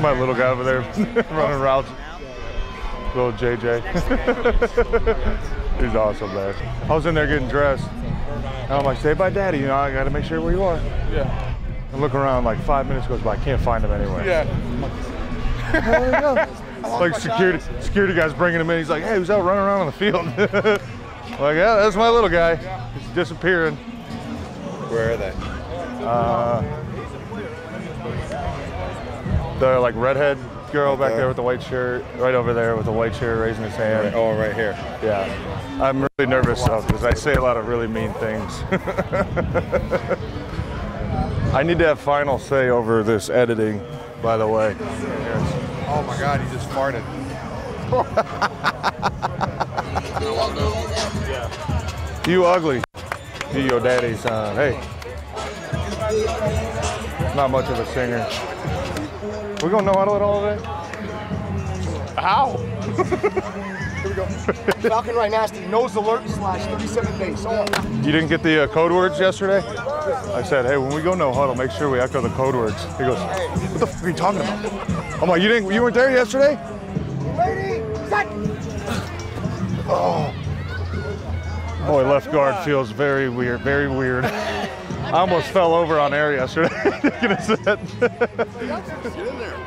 My little guy over there running routes. Little JJ. He's awesome, man. I was in there getting dressed. And I'm like, stay by daddy, you know, I gotta make sure where you are. Yeah. I look around, like 5 minutes goes by, I can't find him anywhere. Yeah. There we go. Like security guy's bringing him in. He's like, hey, who's out running around on the field? Like, yeah, that's my little guy. He's disappearing. Where are they? The like redhead girl back there with the white shirt, right over there with the white shirt raising his hand. Right. Oh, right here. Yeah. I'm really nervous though because I say a lot of really mean things. I need to have final say over this editing, by the way. Oh my God, he just farted. You ugly. You your daddy's son. Hey. Not much of a singer. We gonna know how to let all of it? How? Here we go. Falcon right nasty. Nose alert / 37 base. Oh. You didn't get the code words yesterday? I said, hey, when we go no huddle, make sure we echo the code words. He goes, what the f are you talking about? I'm like, you weren't there yesterday? Ready, set. Oh. Boy, left guard feels very weird, very weird. I almost fell over on air yesterday.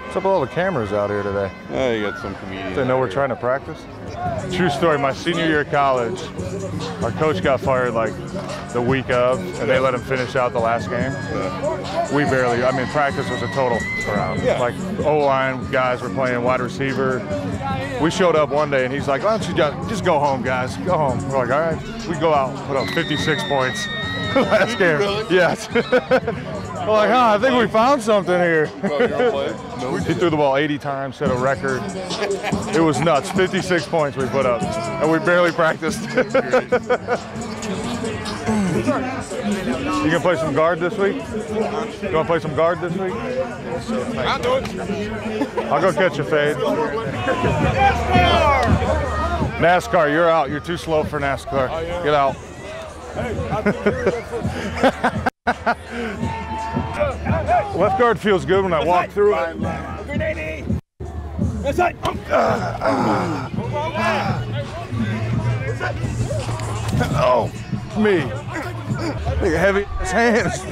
What's up with all the cameras out here today? Oh, you got some comedians. They know we're trying to practice? True story, my senior year of college, our coach got fired like the week of, and they let him finish out the last game. Yeah. We barely, I mean, practice was a total around. Yeah. Like O-line guys were playing wide receiver. We showed up one day and he's like, why don't you just go home, guys, go home. We're like, all right. We go out and put up 56 points last game. Really? Yes. We're like, I think we found something here. He threw the ball 80 times, set a record. It was nuts. 56 points we put up, and we barely practiced. You gonna play some guard this week? You wanna play some guard this week? I'll do it. I'll go catch a fade. NASCAR, you're out. You're too slow for NASCAR. Get out. Left guard feels good when I walk through it. Oh, me. Big heavy hands.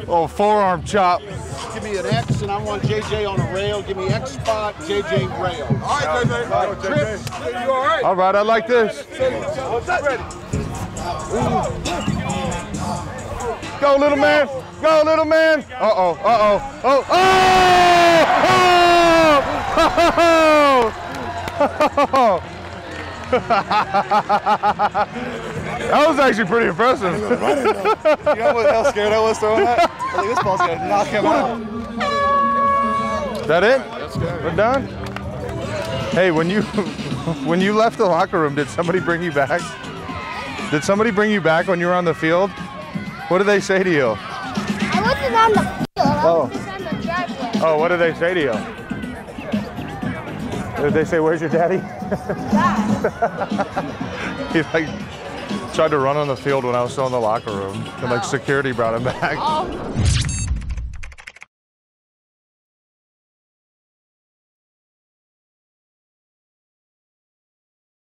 Oh, forearm chop. Give me an X, and I want JJ on a rail. Give me X spot, JJ rail. All right, JJ. Trips, you all right? All right, I like this. Ready. Go, little man. Go, little man. Uh-oh, uh-oh. Oh, oh! That was actually pretty impressive. You know how scared I was throwing that? I think this ball's gonna knock him out. Is that it? We're done? Hey, when you left the locker room, did somebody bring you back? Did somebody bring you back when you were on the field? What did they say to you? I wasn't on the field. I was just on the driveway. Oh, what did they say to you? Did they say, where's your daddy? He like tried to run on the field when I was still in the locker room, and like security brought him back. Oh.